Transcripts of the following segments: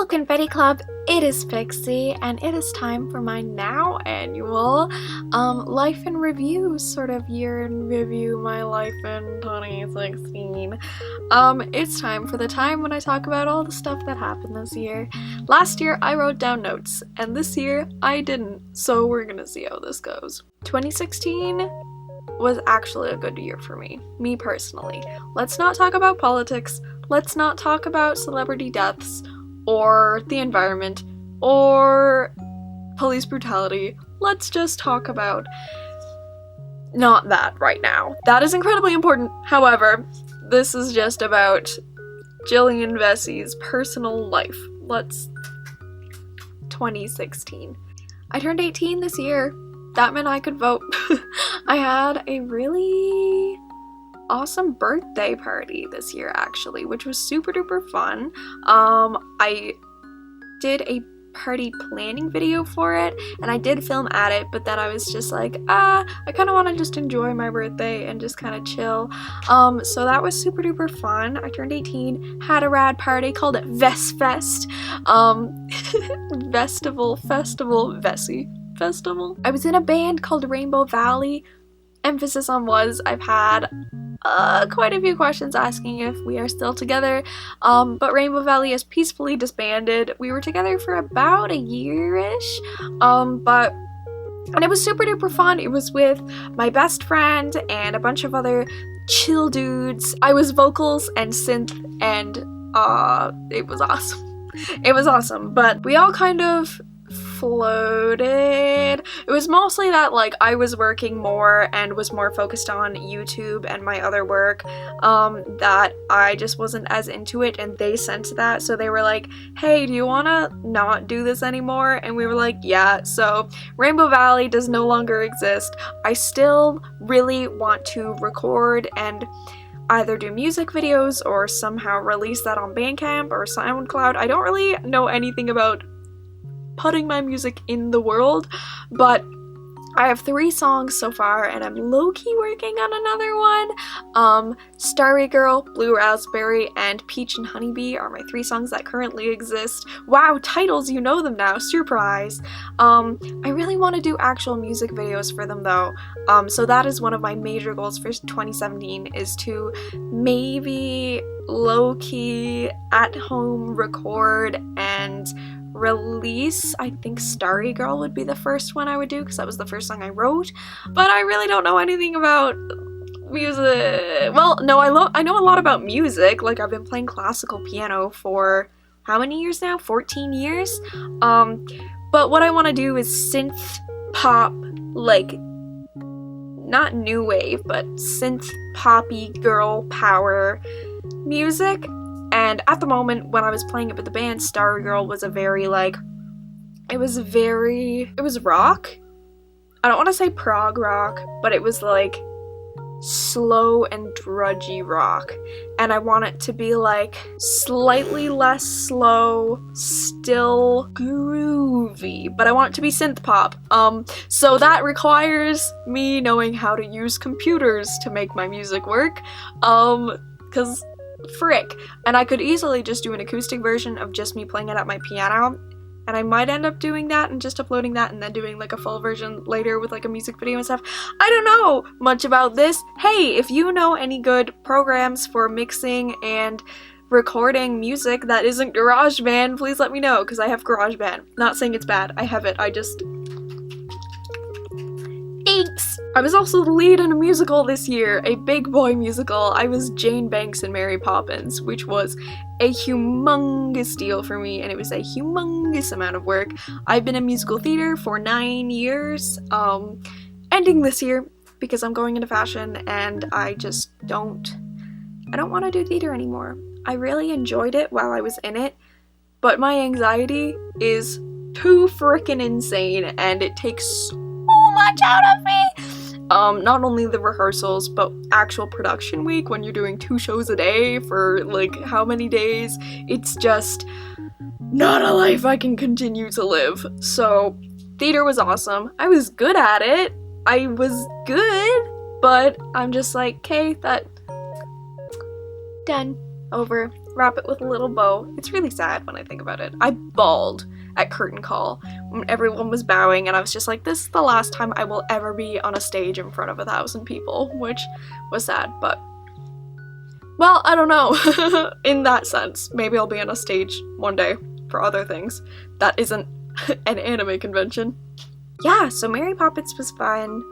Confetti Club, it is Pixie, and it is time for my now annual life in review, sort of year in review, my life in 2016. It's time for the time when I talk about all the stuff that happened this year. Last year I wrote down notes, and this year I didn't, so we're gonna see how this goes. 2016 was actually a good year for me personally. Let's not talk about politics, let's not talk about celebrity deaths, or the environment, or police brutality. Let's just talk about not that right now. That is incredibly important. However, this is just about Jillian Vesey's personal life. 2016. I turned 18 this year. That meant I could vote. I had a really awesome birthday party this year actually, which was super duper fun. I did a party planning video for it and I did film at it, but then I was just like, I kind of want to just enjoy my birthday and just kind of chill. So that was super duper fun. I turned 18, had a rad party, called it Vesfest. Vesey Festival. I was in a band called Rainbow Valley. Emphasis on was. I've had quite a few questions asking if we are still together, but Rainbow Valley is peacefully disbanded. We were together for about a year-ish, and it was super duper fun. It was with my best friend and a bunch of other chill dudes. I was vocals and synth, and it was awesome. It was awesome, but we all kind of floated. It was mostly that like I was working more and was more focused on YouTube and my other work, that I just wasn't as into it, and they sensed that, so they were like, hey, do you want to not do this anymore? And we were like, yeah. So Rainbow Valley does no longer exist. I still really want to record and either do music videos or somehow release that on Bandcamp or SoundCloud. I don't really know anything about putting my music in the world, but I have 3 songs so far and I'm low-key working on another one. Starry Girl, Blue Raspberry, and Peach and Honeybee are my 3 songs that currently exist. Wow, titles, you know them now, surprise. I really want to do actual music videos for them though, so that is one of my major goals for 2017, is to maybe low-key at home record and release. I think Starry Girl would be the first one I would do because that was the first song I wrote, but I really don't know anything about music. Well, no, I know a lot about music. Like, I've been playing classical piano for how many years now? 14 years? But what I want to do is synth pop, like, not new wave, but synth poppy girl power music. And at the moment, when I was playing it with the band, Starry Girl was a very, like, it was rock. I don't want to say prog rock, but it was, like, slow and drudgy rock. And I want it to be, like, slightly less slow, still groovy, but I want it to be synth pop. So that requires me knowing how to use computers to make my music work, because frick. And I could easily just do an acoustic version of just me playing it at my piano, and I might end up doing that and just uploading that and then doing like a full version later with like a music video and stuff. I don't know much about this. Hey, if you know any good programs for mixing and recording music that isn't GarageBand, please let me know, because I have GarageBand. Not saying it's bad, I have it, I just... Thanks! I was also the lead in a musical this year, a big boy musical. I was Jane Banks in Mary Poppins, which was a humongous deal for me, and it was a humongous amount of work. I've been in musical theater for 9 years, ending this year because I'm going into fashion, and I don't want to do theater anymore. I really enjoyed it while I was in it, but my anxiety is too frickin' insane, and it takes so much out of me. Not only the rehearsals, but actual production week when you're doing 2 shows a day for like how many days. It's just not a life I can continue to live. So theater was awesome. I was good at it. I was good, but I'm just like, okay, that done. over, wrap it with a little bow. It's really sad when I think about it. I bawled at curtain call when everyone was bowing, and I was just like, this is the last time I will ever be on a stage in front of 1,000 people, which was sad, but well, I don't know. In that sense, maybe I'll be on a stage one day for other things. That isn't an anime convention. Yeah, so Mary Poppins was fun.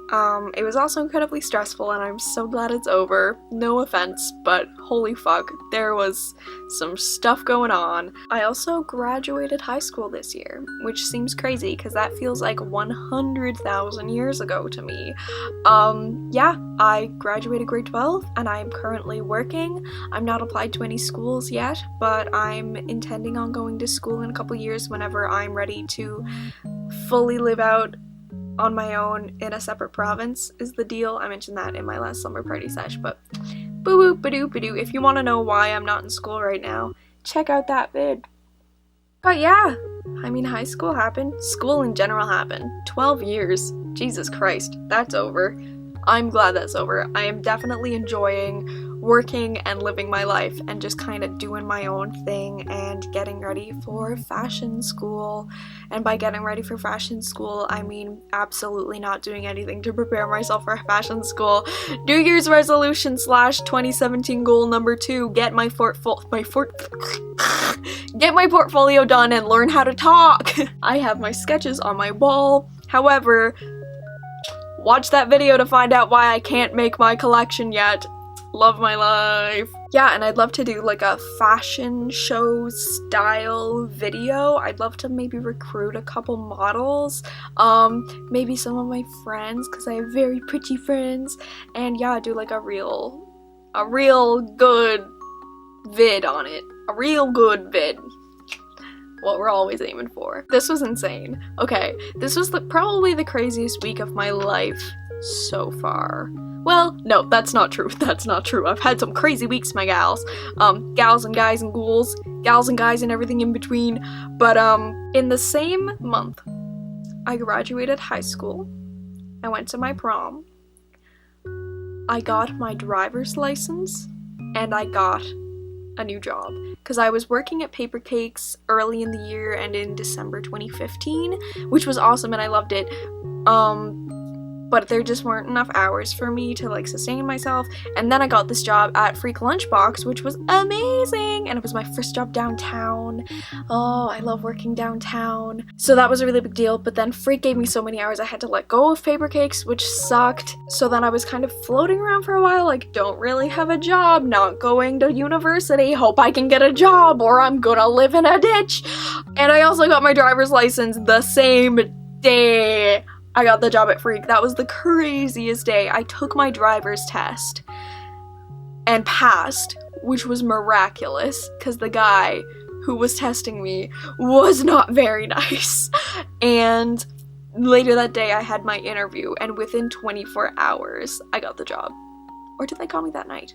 It was also incredibly stressful, and I'm so glad it's over. No offense, but holy fuck, there was some stuff going on. I also graduated high school this year, which seems crazy because that feels like 100,000 years ago to me. Yeah, I graduated grade 12, and I'm currently working. I'm not applied to any schools yet, but I'm intending on going to school in a couple years whenever I'm ready to fully live out on my own in a separate province is the deal. I mentioned that in my last summer party sesh, but boo boo ba-doo ba-doo. If you want to know why I'm not in school right now, check out that vid. But yeah, I mean, high school happened. School in general happened. 12 years. Jesus Christ, that's over. I'm glad that's over. I am definitely enjoying working and living my life and just kind of doing my own thing and getting ready for fashion school. And by getting ready for fashion school, I mean absolutely not doing anything to prepare myself for fashion school. New Year's resolution / 2017 goal number 2, get my portfolio done and learn how to talk. I have my sketches on my wall. However, watch that video to find out why I can't make my collection yet. Love my life. Yeah, and I'd love to do like a fashion show style video. I'd love to maybe recruit a couple models, maybe some of my friends, because I have very pretty friends, and yeah, do like a real good vid on it. A real good vid. What we're always aiming for. This was insane. Okay, this was probably the craziest week of my life so far. Well, no, that's not true. That's not true. I've had some crazy weeks, my gals. Gals and guys and ghouls, gals and guys and everything in between. But, in the same month, I graduated high school. I went to my prom. I got my driver's license, and I got a new job. Because I was working at Paper Cakes early in the year and in December 2015, which was awesome and I loved it. But there just weren't enough hours for me to like sustain myself, and then I got this job at Freak Lunchbox, which was amazing, and it was my first job downtown. Oh, I love working downtown. So that was a really big deal, but then Freak gave me so many hours I had to let go of Paper Cakes, which sucked. So then I was kind of floating around for a while, like, don't really have a job, not going to university, hope I can get a job or I'm gonna live in a ditch. And I also got my driver's license the same day I got the job at Freak. That was the craziest day. I took my driver's test and passed, which was miraculous because the guy who was testing me was not very nice. And later that day I had my interview, and within 24 hours I got the job. Or did they call me that night?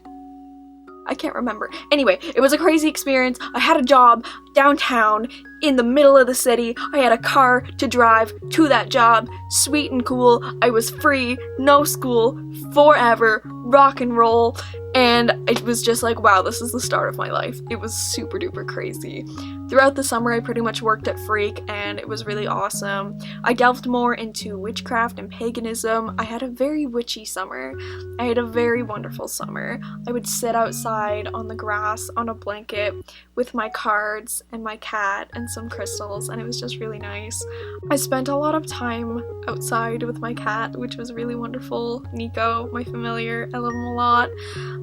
I can't remember. Anyway, it was a crazy experience. I had a job downtown in the middle of the city. I had a car to drive to that job. Sweet and cool. I was free, no school, forever, rock and roll. And it was just like, wow, this is the start of my life. It was super duper crazy. Throughout the summer, I pretty much worked at Freak, and it was really awesome. I delved more into witchcraft and paganism. I had a very witchy summer. I had a very wonderful summer. I would sit outside on the grass on a blanket with my cards and my cat and some crystals, and it was just really nice. I spent a lot of time outside with my cat, which was really wonderful. Nico, my familiar, I love him a lot.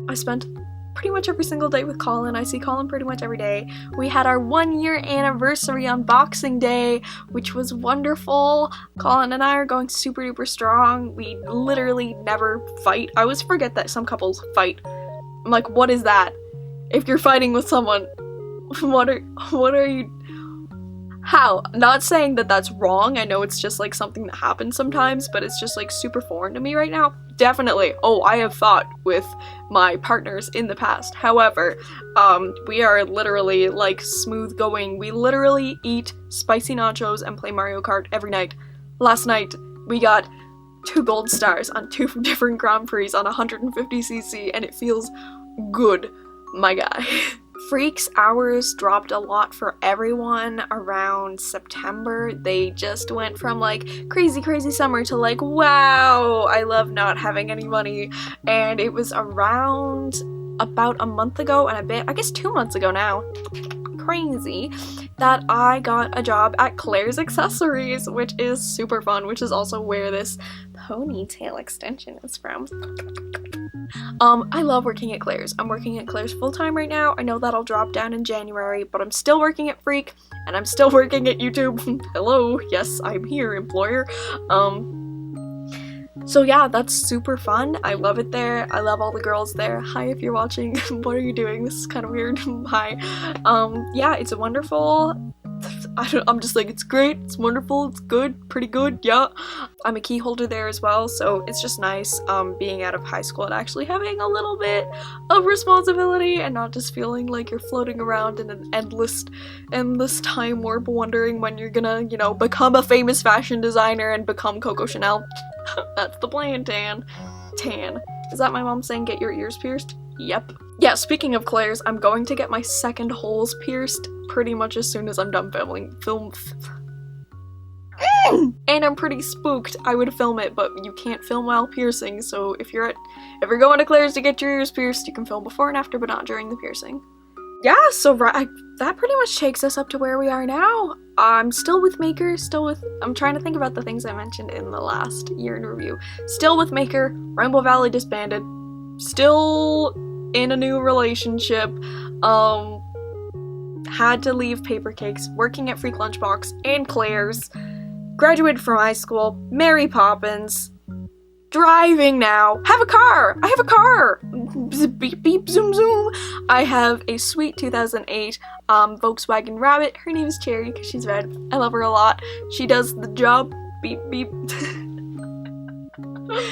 I spent pretty much every single day with Colin. I see Colin pretty much every day. We had our 1-year anniversary on Boxing Day, which was wonderful. Colin and I are going super duper strong. We literally never fight. I always forget that some couples fight. I'm like, what is that? If you're fighting with someone, what are you? How? Not saying that that's wrong. I know it's just like something that happens sometimes, but it's just like super foreign to me right now. Definitely. Oh, I have fought with my partners in the past. However, we are literally like smooth going. We literally eat spicy nachos and play Mario Kart every night. Last night, we got 2 gold stars on 2 different Grand Prix on 150cc, and it feels good, my guy. Freaks hours dropped a lot for everyone around September. They just went from like crazy summer to like, wow, I love not having any money. And it was around about a month ago and a bit, I guess 2 months ago now, crazy, that I got a job at Claire's Accessories, which is super fun, which is also where this ponytail extension is from. I love working at Claire's. I'm working at Claire's full-time right now. I know that'll drop down in January, but I'm still working at Freak, and I'm still working at YouTube. Hello, yes, I'm here, employer. So yeah, that's super fun. I love it there. I love all the girls there. Hi, if you're watching. What are you doing? This is kind of weird. Hi. Yeah, it's wonderful. I'm just like, it's great, it's wonderful, it's good, pretty good, yeah. I'm a key holder there as well, so it's just nice being out of high school and actually having a little bit of responsibility and not just feeling like you're floating around in an endless time warp wondering when you're gonna, you know, become a famous fashion designer and become Coco Chanel. That's the plan, Tan. Is that my mom saying get your ears pierced? Yep. Yeah, speaking of Claire's, I'm going to get my second holes pierced pretty much as soon as I'm done film. And I'm pretty spooked. I would film it, but you can't film while piercing, so if you're going to Claire's to get your ears pierced, you can film before and after, but not during the piercing. Yeah, so that pretty much takes us up to where we are now. I'm still with Maker, I'm trying to think about the things I mentioned in the last year in review. Still with Maker, Rainbow Valley disbanded, still in a new relationship, had to leave Paper Cakes, working at Freak Lunchbox and Claire's, graduated from high school, Mary Poppins, driving now, have a car! I have a car! Beep beep zoom zoom! I have a sweet 2008 Volkswagen Rabbit. Her name is Cherry because she's red. I love her a lot. She does the job. Beep beep.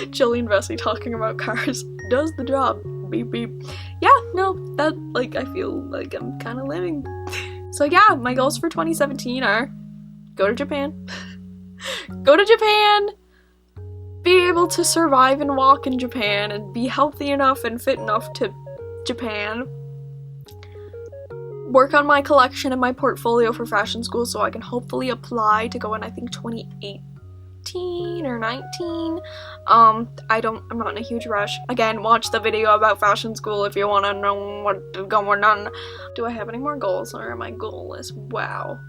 Jillian and Bessie talking about cars. Does the job. Beep beep. Yeah, no, that, like, I feel like I'm kind of living. So yeah, my goals for 2017 are go to Japan. Go to Japan! Be able to survive and walk in Japan and be healthy enough and fit enough to Japan. Work on my collection and my portfolio for fashion school so I can hopefully apply to go in, I think, 2018 or 19. I'm not in a huge rush. Again, watch the video about fashion school if you want to know what's going on. Do I have any more goals or am I goalless? Wow.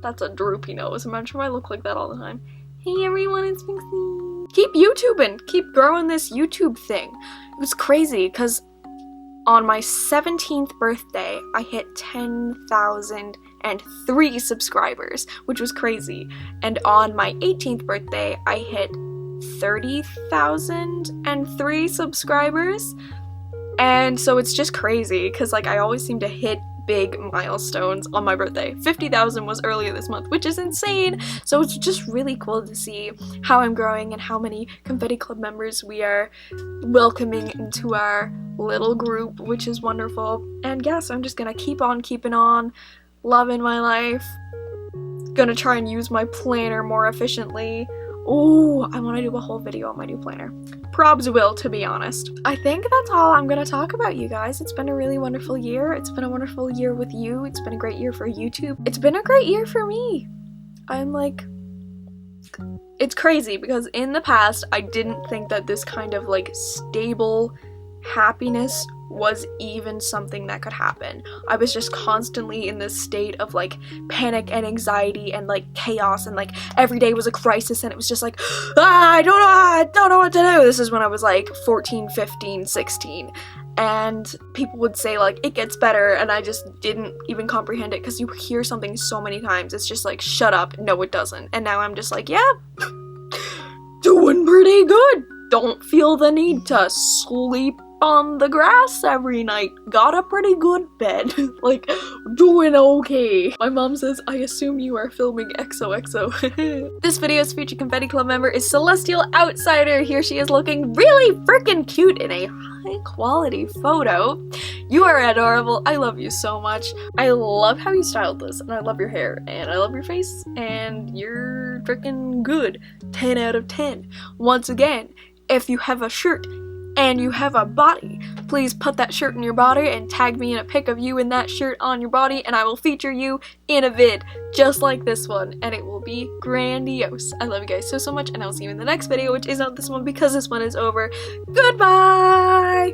That's a droopy nose. Imagine if I look like that all the time. Hey everyone, it's Pixie. Keep YouTubing! Keep growing this YouTube thing. It was crazy, because on my 17th birthday, I hit 10,003 subscribers, which was crazy. And on my 18th birthday, I hit 30,003 subscribers. And so it's just crazy, because like I always seem to hit big milestones on my birthday. 50,000 was earlier this month, which is insane. So it's just really cool to see how I'm growing and how many Confetti Club members we are welcoming into our little group, which is wonderful. And yes, I'm just gonna keep on keeping on, loving my life. Gonna try and use my planner more efficiently. Oh, I want to do a whole video on my new planner. Probs will, to be honest. I think that's all I'm gonna talk about, you guys. It's been a really wonderful year. It's been a wonderful year with you. It's been a great year for YouTube. It's been a great year for me. I'm like, it's crazy because in the past, I didn't think that this kind of like stable happiness was even something that could happen. I was just constantly in this state of like panic and anxiety and like chaos, and like every day was a crisis, and it was just like, I don't know what to do. This is when I was like 14, 15, 16, and people would say like it gets better, and I just didn't even comprehend it because you hear something so many times. It's just like, shut up, no it doesn't. And now I'm just like, yeah, doing pretty good. Don't feel the need to sleep on the grass every night. Got a pretty good bed. Like, doing okay. My mom says, I assume you are filming XOXO. This video's featured Confetti Club member is Celestial Outsider. Here she is looking really freaking cute in a high quality photo. You are adorable. I love you so much. I love how you styled this, and I love your hair, and I love your face, and you're freaking good. 10 out of 10. Once again, if you have a shirt and you have a body, please put that shirt in your body and tag me in a pic of you in that shirt on your body, and I will feature you in a vid just like this one, and it will be grandiose. I love you guys so much, and I'll see you in the next video, which is not this one because this one is over. Goodbye!